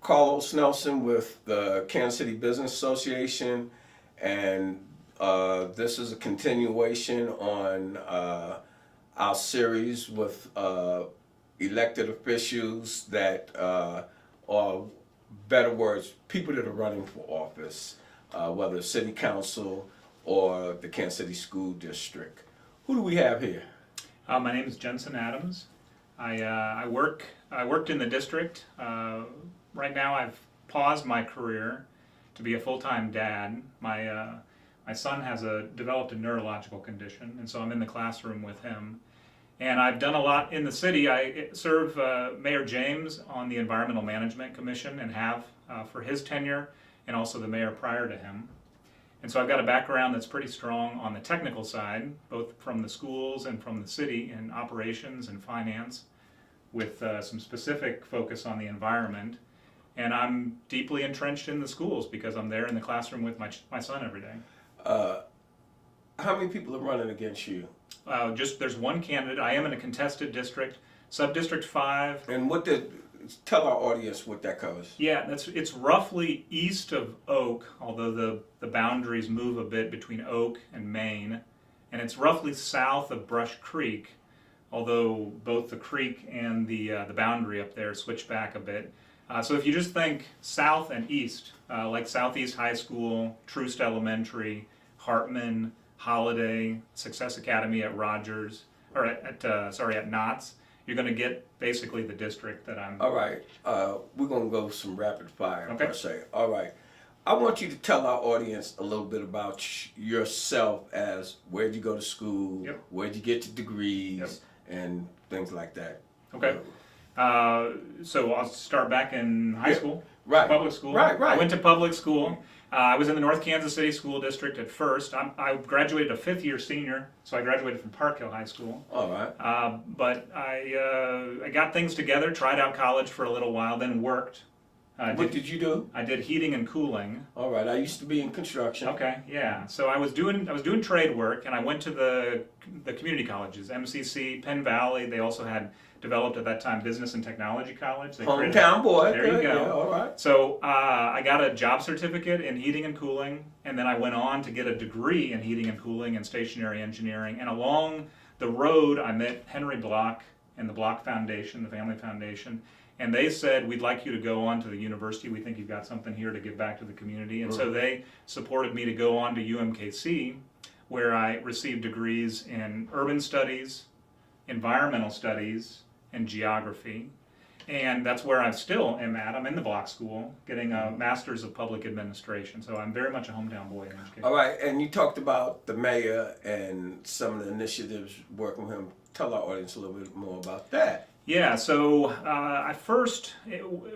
Carlos Nelson with the Kansas City Business Association, and this is a continuation on our series with elected officials that are, better words, people that are running for office, whether city council or the Kansas City School District. Who do we have here? My name is Jensen Adams. I worked in the district. Right now I've paused my career to be a full-time dad. My son has developed a neurological condition, and so I'm in the classroom with him. And I've done a lot in the city. I serve Mayor James on the Environmental Management Commission and have for his tenure, and also the mayor prior to him. And so I've got a background that's pretty strong on the technical side, both from the schools and from the city in operations and finance, with some specific focus on the environment. And I'm deeply entrenched in the schools because I'm there in the classroom with my son every day. How many people are running against you? There's one candidate. I am in a contested district, Sub-District 5. And tell our audience what that covers. Yeah, it's roughly east of Oak, although the boundaries move a bit between Oak and Maine. And it's roughly south of Brush Creek, although both the creek and the boundary up there switch back a bit. So if you just think south and east, like Southeast High School, Troost Elementary, Hartman, Holiday, Success Academy at Rogers, or at Knott's, you're going to get basically the district that I'm. All right, we're going to go some rapid fire, Okay. per se. All right, I want you to tell our audience a little bit about yourself, as where'd you go to school, Yep. where'd you get your degrees, Yep. and things like that. Okay. So I'll start back in high school. Right. Public school. Right. I went to public school. I was in the North Kansas City School District at first. I graduated a fifth-year senior, so I graduated from Park Hill High School. All right. But I got things together, tried out college for a little while, then worked. What did you do? I did heating and cooling. All right. I used to be in construction. Okay, yeah. So I was doing trade work, and I went to the community colleges, MCC, Penn Valley. They also had developed at that time Business and Technology College. Hometown boy. There you go. Yeah, all right. So I got a job certificate in heating and cooling, and then I went on to get a degree in heating and cooling and stationary engineering. And along the road, I met Henry Block and the Block Foundation, the Family Foundation, and they said, we'd like you to go on to the university. We think you've got something here to give back to the community. And so they supported me to go on to UMKC, where I received degrees in urban studies, environmental studies, and geography. And that's where I still am at. I'm in the Block School, getting a Master's of Public Administration. So I'm very much a hometown boy in education. All right. And you talked about the mayor and some of the initiatives working with him. Tell our audience a little bit more about that. Yeah, so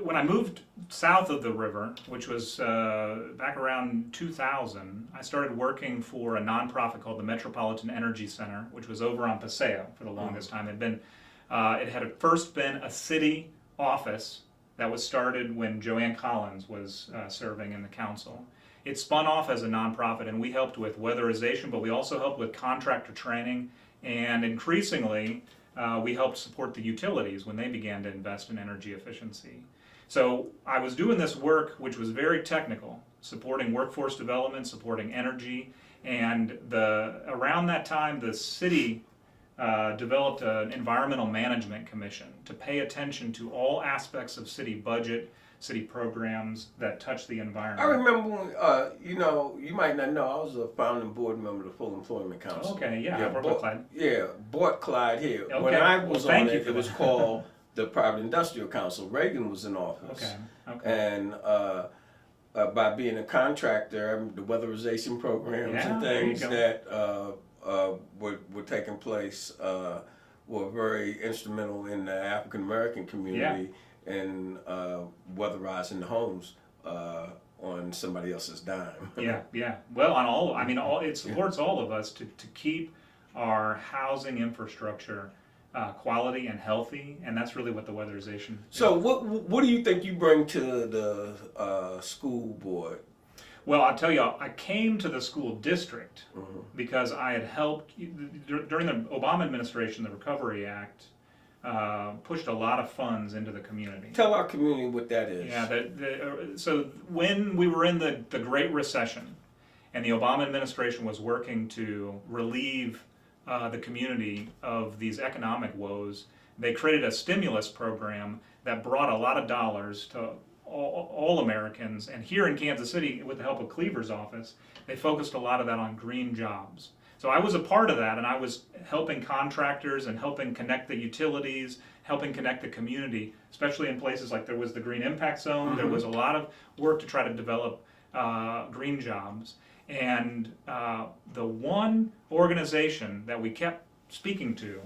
when I moved south of the river, which was back around 2000, I started working for a nonprofit called the Metropolitan Energy Center, which was over on Paseo for the longest time. It had first been a city office that was started when Joanne Collins was serving in the council. It spun off as a nonprofit, and we helped with weatherization, but we also helped with contractor training, and increasingly we helped support the utilities when they began to invest in energy efficiency. So I was doing this work, which was very technical, supporting workforce development, supporting energy, and around that time the city developed an environmental management commission to pay attention to all aspects of city budget, city programs that touch the environment. I remember when, you might not know, I was a founding board member of the Full Employment Council. Okay, yeah, I worked with Clyde. Yeah, bought Clyde here. Okay. When I was Well, on thank you it, for it was that. called the Private Industrial Council. Reagan was in office. Okay. And by being a contractor, the weatherization programs and things that were taking place were very instrumental in the African American community in weatherizing the homes on somebody else's dime. Yeah. Well, it supports all of us to keep our housing infrastructure quality and healthy, and that's really what the weatherization is. So what do you think you bring to the school board? Well, I'll tell you, I came to the school district because I had helped, during the Obama administration, the Recovery Act pushed a lot of funds into the community. Tell our community what that is. Yeah, so when we were in the Great Recession, and the Obama administration was working to relieve the community of these economic woes, they created a stimulus program that brought a lot of dollars to all Americans. And here in Kansas City, with the help of Cleaver's office, they focused a lot of that on green jobs. So I was a part of that, and I was helping contractors and helping connect the utilities, helping connect the community, especially in places like there was the Green Impact Zone. There was a lot of work to try to develop green jobs. And the one organization that we kept speaking to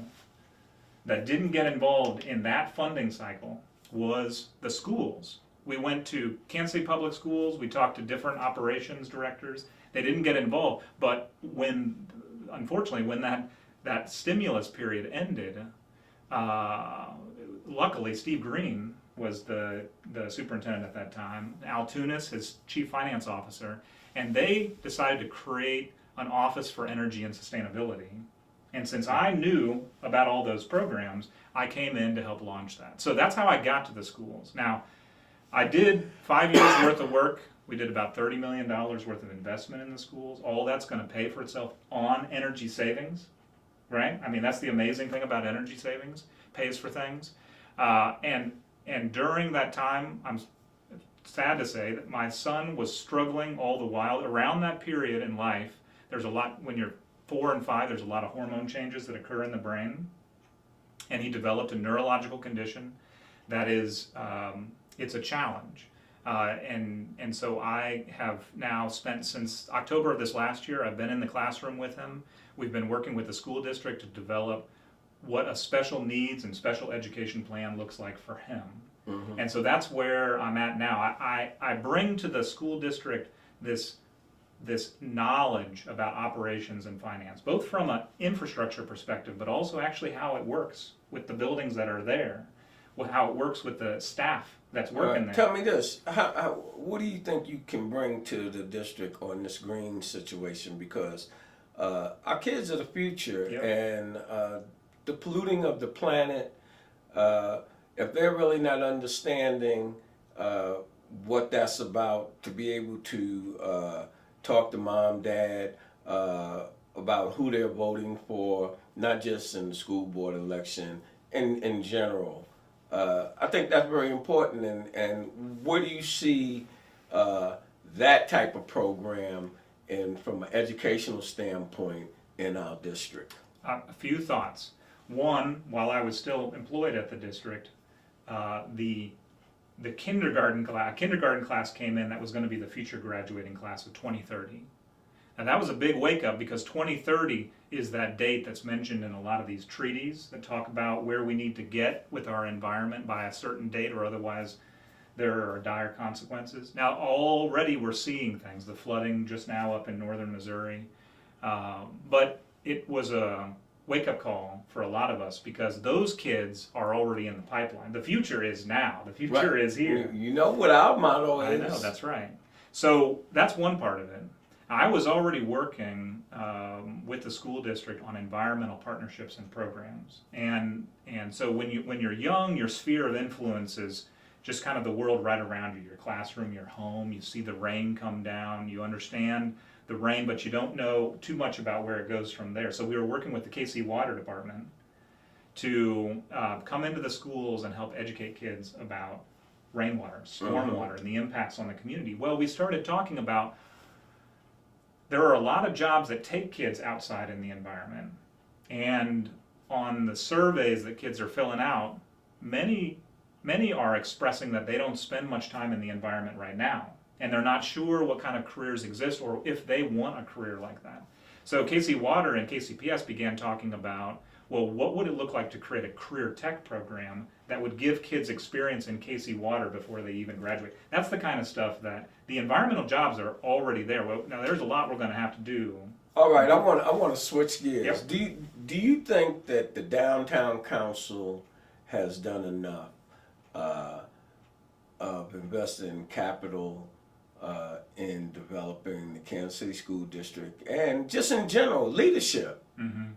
that didn't get involved in that funding cycle was the schools. We went to Kansas City Public Schools, we talked to different operations directors. They didn't get involved, but unfortunately, when that stimulus period ended, luckily Steve Green was the superintendent at that time, Al Tunis, his chief finance officer, and they decided to create an office for energy and sustainability. And since I knew about all those programs, I came in to help launch that. So that's how I got to the schools. Now, I did 5 years worth of work. We did about $30 million worth of investment in the schools. All that's going to pay for itself on energy savings, right? I mean, that's the amazing thing about energy savings, pays for things. And during that time, I'm sad to say that my son was struggling all the while. Around that period in life, there's a lot, when you're 4 and 5, there's a lot of hormone changes that occur in the brain. And he developed a neurological condition that is, it's a challenge. And so I have now spent, since October of this last year, I've been in the classroom with him. We've been working with the school district to develop what a special needs and special education plan looks like for him. Mm-hmm. And so that's where I'm at now. I bring to the school district this knowledge about operations and finance, both from an infrastructure perspective, but also actually how it works with the buildings that are there, how it works with the staff that's working there. Tell me this, what do you think you can bring to the district on this green situation? Because our kids are the future, yep. And the polluting of the planet, if they're really not understanding what that's about, to be able to talk to mom, dad, about who they're voting for, not just in the school board election, in general. I think that's very important, and where do you see that type of program from an educational standpoint in our district? A few thoughts. One, while I was still employed at the district, the kindergarten class came in that was going to be the future graduating class of 2030. And that was a big wake up, because 2030 is that date that's mentioned in a lot of these treaties that talk about where we need to get with our environment by a certain date, or otherwise there are dire consequences. Now already we're seeing things, the flooding just now up in northern Missouri, but it was a wake-up call for a lot of us, because those kids are already in the pipeline. The future is now. The future is here. You know what our motto is. I know, that's right. So that's one part of it. I was already working with the school district on environmental partnerships and programs. And so when you're young, your sphere of influence is just kind of the world right around you, your classroom, your home. You see the rain come down, you understand the rain, but you don't know too much about where it goes from there. So we were working with the KC Water Department to come into the schools and help educate kids about rainwater, stormwater, and the impacts on the community. Well, we started talking about there are a lot of jobs that take kids outside in the environment. And on the surveys that kids are filling out, many are expressing that they don't spend much time in the environment right now. And they're not sure what kind of careers exist or if they want a career like that. So KC Water and KCPS began talking about, well, what would it look like to create a career tech program that would give kids experience in KC Water before they even graduate? That's the kind of stuff that the environmental jobs are already there. Well, now there's a lot we're going to have to do. All right, I want to switch gears. Yep. Do you think that the downtown council has done enough of investing capital in developing the Kansas City School District and just in general leadership? Mm-hmm.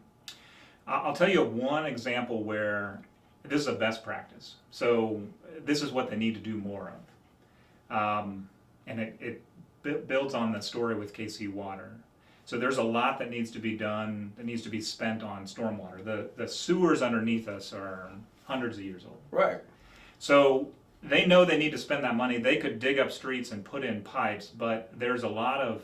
I'll tell you one example where this is a best practice. So this is what they need to do more of. And it builds on the story with KC Water. So there's a lot that needs to be done, that needs to be spent on stormwater. The sewers underneath us are hundreds of years old. Right. So they know they need to spend that money. They could dig up streets and put in pipes, but there's a lot of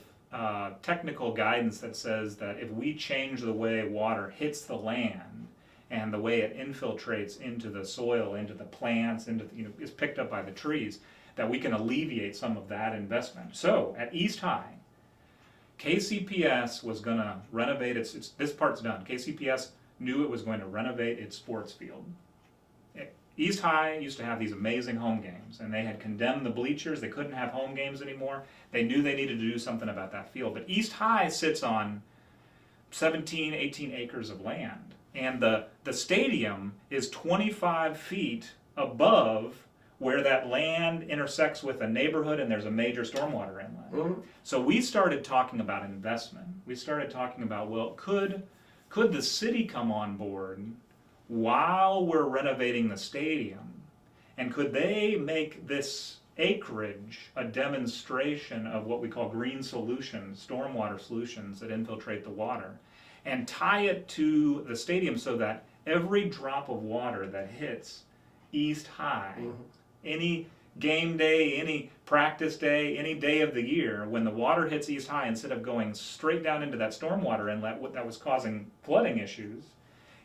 technical guidance that says that if we change the way water hits the land and the way it infiltrates into the soil, into the plants, is picked up by the trees, that we can alleviate some of that investment. So at East High, KCPS was going to renovate this part's done. KCPS knew it was going to renovate its sports field. East High used to have these amazing home games, and they had condemned the bleachers. They couldn't have home games anymore. They knew they needed to do something about that field. But East High sits on 17, 18 acres of land, and the stadium is 25 feet above where that land intersects with a neighborhood and there's a major stormwater inlet. Mm-hmm. So we started talking about investment. We started talking about, well, could the city come on board while we're renovating the stadium, and could they make this acreage a demonstration of what we call green solutions, stormwater solutions that infiltrate the water, and tie it to the stadium so that every drop of water that hits East High, any game day, any practice day, any day of the year, when the water hits East High, instead of going straight down into that stormwater inlet that was causing flooding issues,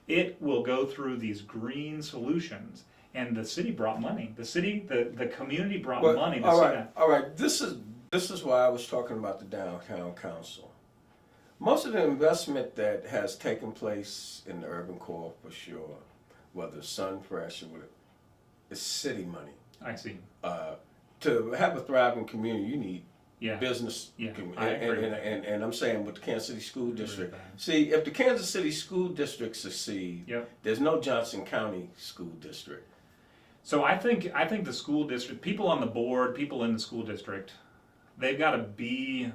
it will go through these green solutions. And the city brought money. The community brought money to see that. All right. This is why I was talking about the downtown council. Most of the investment that has taken place in the urban core, for sure, whether it's Sunfresh or whatever, is city money. I see. To have a thriving community, you need Yeah. business. Yeah, And, I agree. and I'm saying with the Kansas City School District. with that. See, if the Kansas City School District succeed, Yep. there's no Johnson County School District. So I think the school district, people on the board, people in the school district, they've got to be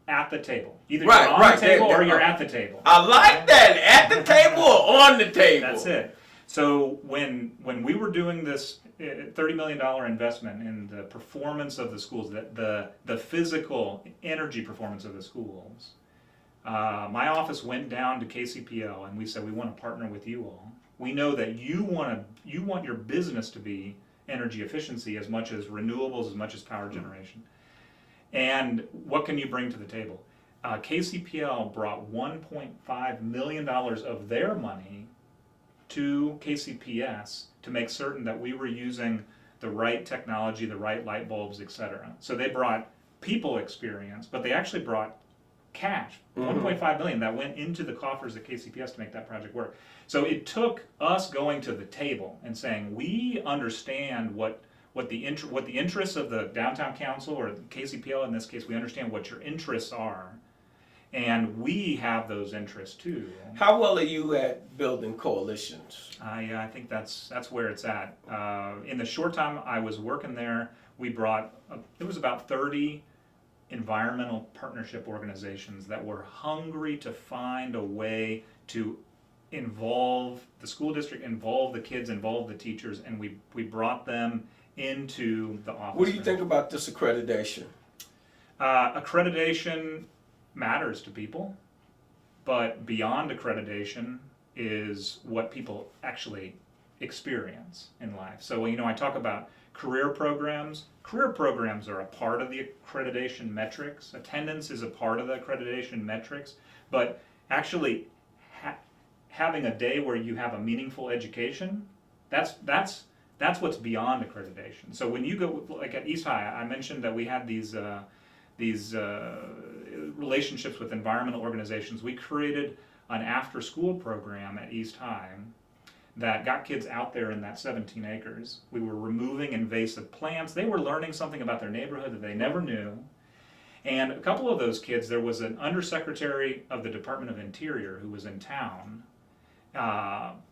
at the table. Either Right, you're on right, the table they- or you're at the table. I like that. At the table or on the table. That's it. So when we were doing this $30 million investment in the performance of the schools, the physical energy performance of the schools, my office went down to KCPL and we said, we want to partner with you all. We know that you want your business to be energy efficiency as much as renewables, as much as power generation. And what can you bring to the table? KCPL brought $1.5 million of their money to KCPS to make certain that we were using the right technology, the right light bulbs, etc. So they brought people experience, but they actually brought cash, $1.5 million that went into the coffers at KCPS to make that project work. So it took us going to the table and saying, we understand what the interests of the downtown council, or KCPL in this case, we understand what your interests are, and we have those interests too. How well are you at building coalitions? I think that's where it's at. In the short time I was working there, we brought, it was about 30 environmental partnership organizations that were hungry to find a way to involve the school district, involve the kids, involve the teachers, and we brought them into the office. What do you think about this accreditation? Accreditation matters to people, but beyond accreditation is what people actually experience in life. So, I talk about career programs. Career programs are a part of the accreditation metrics. Attendance is a part of the accreditation metrics, but actually having a day where you have a meaningful education, that's what's beyond accreditation. So when you go, like at East High, I mentioned that we had these relationships with environmental organizations. We created an after-school program at East High that got kids out there in that 17 acres. We were removing invasive plants. They were learning something about their neighborhood that they never knew. And a couple of those kids, there was an undersecretary of the Department of Interior who was in town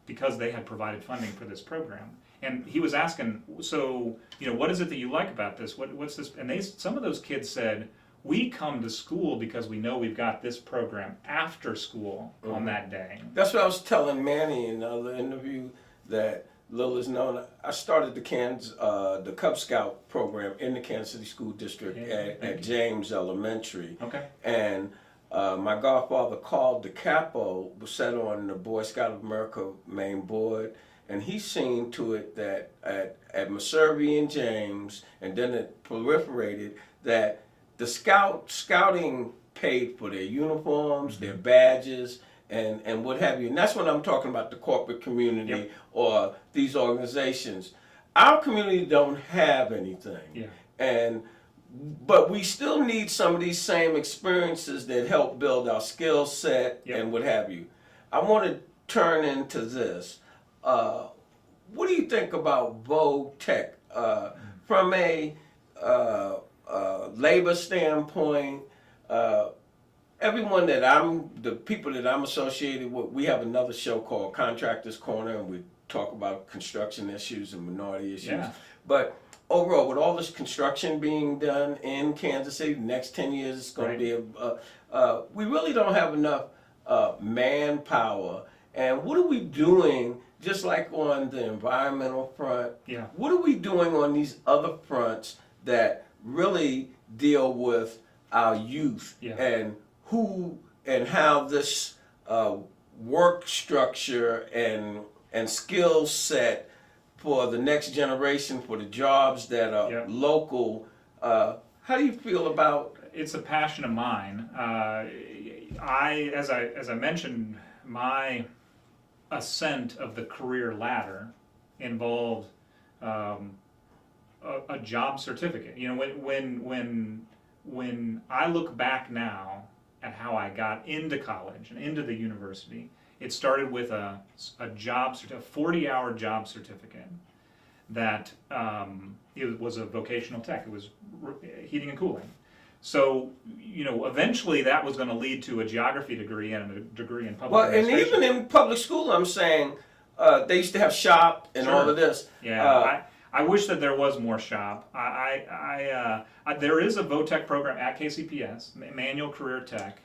because they had provided funding for this program. And he was asking, so, what is it that you like about this? What's this? And some of those kids said, we come to school because we know we've got this program after school on that day. That's what I was telling Manny in the other interview, that little is known. I started the Cub Scout program in the Kansas City School District at James Elementary. Okay. And my godfather, Carl DeCapo, was set on the Boy Scout of America main board, and he seen to it that at Meservey and James, and then it proliferated, that the scouting paid for their uniforms, their badges, and what have you. And that's when I'm talking about the corporate community or these organizations. Our community don't have anything. But we still need some of these same experiences that help build our skill set and what have you. I want to turn into this. What do you think about Vogue Tech from a labor standpoint? Everyone the people that I'm associated with, we have another show called Contractors Corner, and we talk about construction issues and minority issues. But overall, with all this construction being done in Kansas City, the next 10 years it's going to be we really don't have enough manpower. And what are we doing, just like on the environmental front, what are we doing on these other fronts that really deal with our youth and who and how this work structure and skill set for the next generation, for the jobs that are local, how do you feel about? It's a passion of mine. As I mentioned, my ascent of the career ladder involved a job certificate. You know, when I look back now at how I got into college and into the university, it started with a 40-hour job certificate that it was a vocational tech. It was heating and cooling. So, you know, eventually that was going to lead to a geography degree and a degree in public administration. And even in public school, I'm saying they used to have shop and all of this. I wish that there was more shop. There is a VOTEC program at KCPS, Manual Career Tech.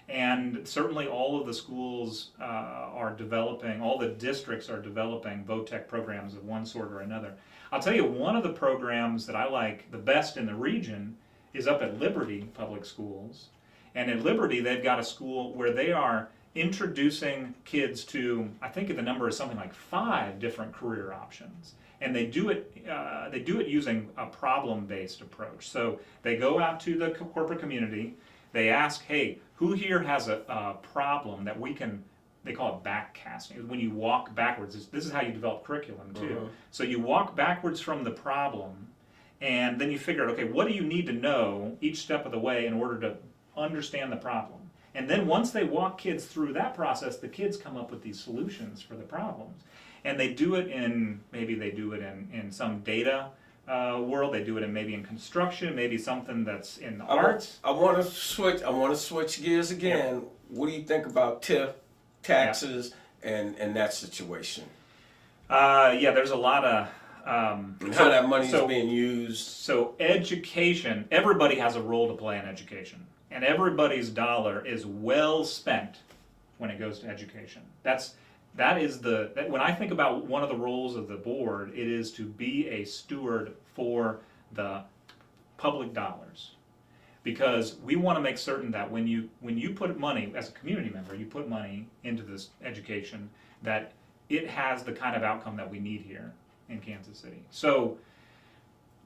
And certainly all of the schools are developing, all the districts are developing VOTEC programs of one sort or another. I'll tell you, one of the programs that I like the best in the region is up at Liberty Public Schools. And at Liberty, they've got a school where they are introducing kids to, I think the number is something like 5 different career options. And they do it using a problem-based approach. So they go out to the corporate community, they ask, hey, who here has a problem that we can, they call it backcasting. When you walk backwards, this is how you develop curriculum too. So you walk backwards from the problem, and then you figure out, okay, what do you need to know each step of the way in order to understand the problem? And then once they walk kids through that process, the kids come up with these solutions for the problems. And they do it in, maybe they do it in some data world, they do it maybe in construction, maybe something that's in arts. I want to switch gears again. What do you think about TIF, taxes, and that situation? There's a lot of and how that money is being used. So education, everybody has a role to play in education, and everybody's dollar is well spent when it goes to education. When I think about one of the roles of the board, it is to be a steward for the public dollars, because we want to make certain that when you put money as a community member, you put money into this education, that it has the kind of outcome that we need here in Kansas City. So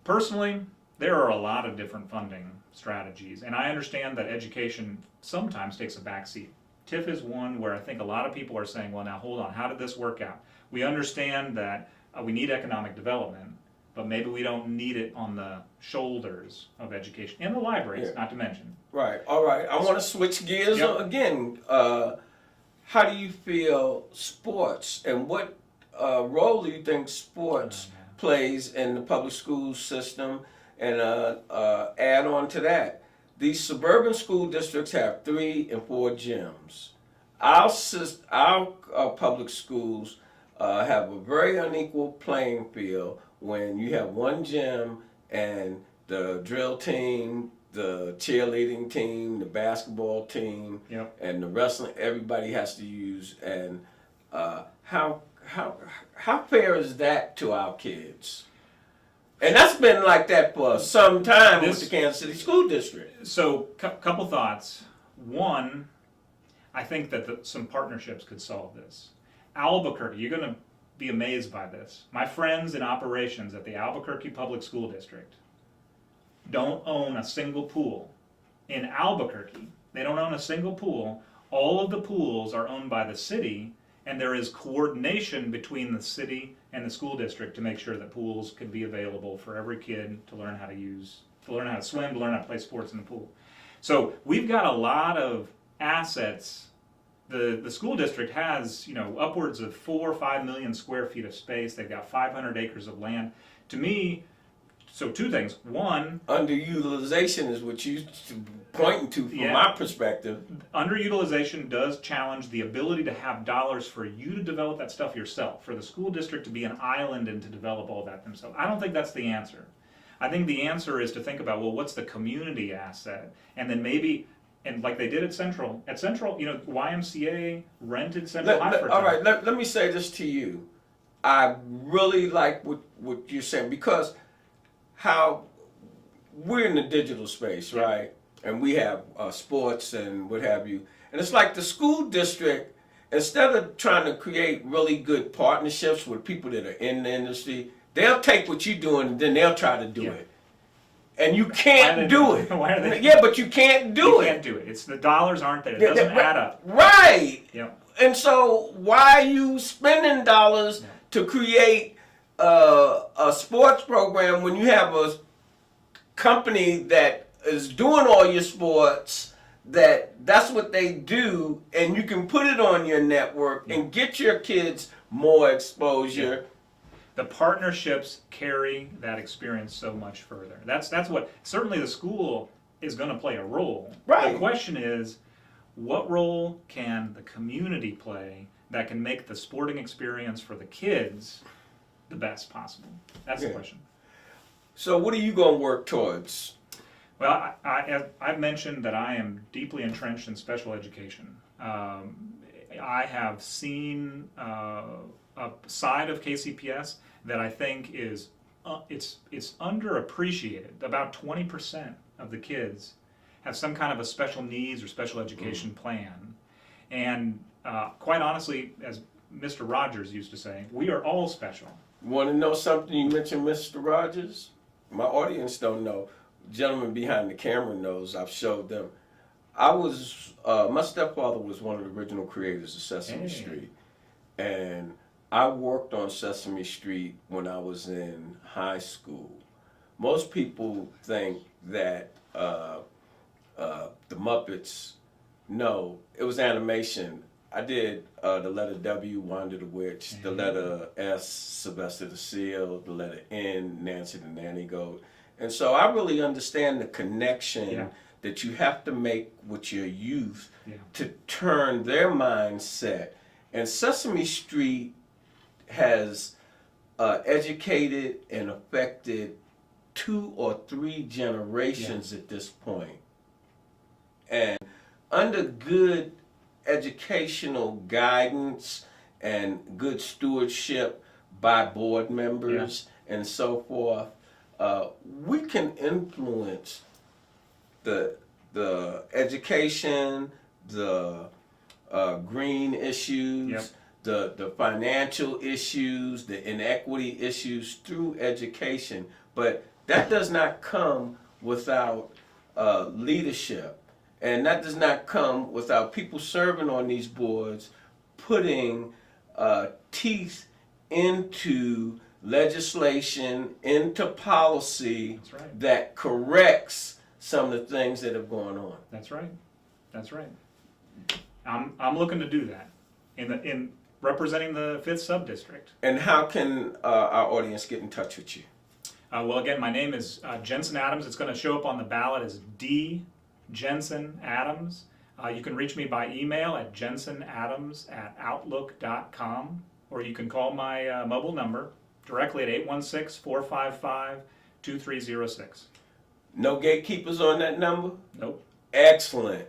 personally, there are a lot of different funding strategies, and I understand that education sometimes takes a back seat. TIF is one where I think a lot of people are saying, well, now hold on, how did this work out? We understand that we need economic development, but maybe we don't need it on the shoulders of education and the libraries, not to mention. Right, all right. I want to switch gears again. How do you feel sports, and what role do you think sports plays in the public school system? And add on to that, these suburban school districts have 3 and 4 gyms. Our public schools have a very unequal playing field when you have one gym and the drill team, the cheerleading team, the basketball team, and the wrestling, everybody has to use. And how how fair is that to our kids? And that's been like that for some time with the Kansas City School District. So, couple thoughts. One, I think that some partnerships could solve this. Albuquerque, you're going to be amazed by this. My friends in operations at the Albuquerque Public School District don't own a single pool. In Albuquerque, they don't own a single pool. All of the pools are owned by the city, and there is coordination between the city and the school district to make sure that pools can be available for every kid to learn how to swim, to learn how to play sports in the pool. So we've got a lot of assets. The school district has, upwards of 4 or 5 million square feet of space. They've got 500 acres of land. To me, so two things. One, underutilization is what you're pointing to from my perspective. Underutilization does challenge the ability to have dollars for you to develop that stuff yourself, for the school district to be an island and to develop all that themselves. I don't think that's the answer. I think the answer is to think about, well, what's the community asset? And then maybe, and like they did at Central, YMCA rented Central High for a time. All right, let me say this to you. I really like what you're saying, because how we're in the digital space, right? And we have sports and what have you. And it's like the school district, instead of trying to create really good partnerships with people that are in the industry, they'll take what you're doing and then they'll try to do it. And you can't do it. Why are they? Yeah, but you can't do it. You can't do it. It's the dollars aren't there. It doesn't add up. Right. Yeah. And so why are you spending dollars to create a sports program when you have a company that is doing all your sports, that's what they do, and you can put it on your network and get your kids more exposure. The partnerships carry that experience so much further. That's what, certainly the school is going to play a role. Right. The question is, what role can the community play that can make the sporting experience for the kids the best possible? That's the question. So what are you going to work towards? Well, I've mentioned that I am deeply entrenched in special education. I have seen a side of KCPS that I think is it's underappreciated. About 20% of the kids have some kind of a special needs or special education plan, and quite honestly, as Mr. Rogers used to say, we are all special. Want to know something? You mentioned Mr. Rogers. My audience don't know. The gentleman behind the camera knows. I've showed them. My stepfather was one of the original creators of Sesame Street, and I worked on Sesame Street when I was in high school. Most people think that the Muppets, no, it was animation. I did the letter W, Wanda the Witch, the letter S, Sylvester the Seal, the letter N, Nancy the Nanny Goat. And so I really understand the connection that you have to make with your youth to turn their mindset. And Sesame Street has educated and affected 2 or 3 generations at this point. And under good educational guidance and good stewardship by board members and so forth, we can influence the education, the green issues, the financial issues, the inequity issues through education. But that does not come without leadership. And that does not come without people serving on these boards, putting teeth into legislation, into policy that corrects some of the things that have gone on. That's right. That's right. I'm looking to do that in representing the 5th Sub-District. And how can our audience get in touch with you? Well, again, my name is Jensen Adams. It's going to show up on the ballot as D. Jensen Adams. You can reach me by email at jensenadams@outlook.com, or you can call my mobile number directly at 816-455-2306. No gatekeepers on that number? Nope. Excellent.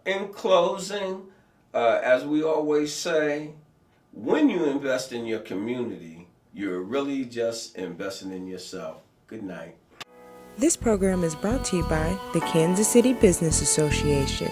In closing, as we always say, when you invest in your community, you're really just investing in yourself. Good night. This program is brought to you by the Kansas City Business Association.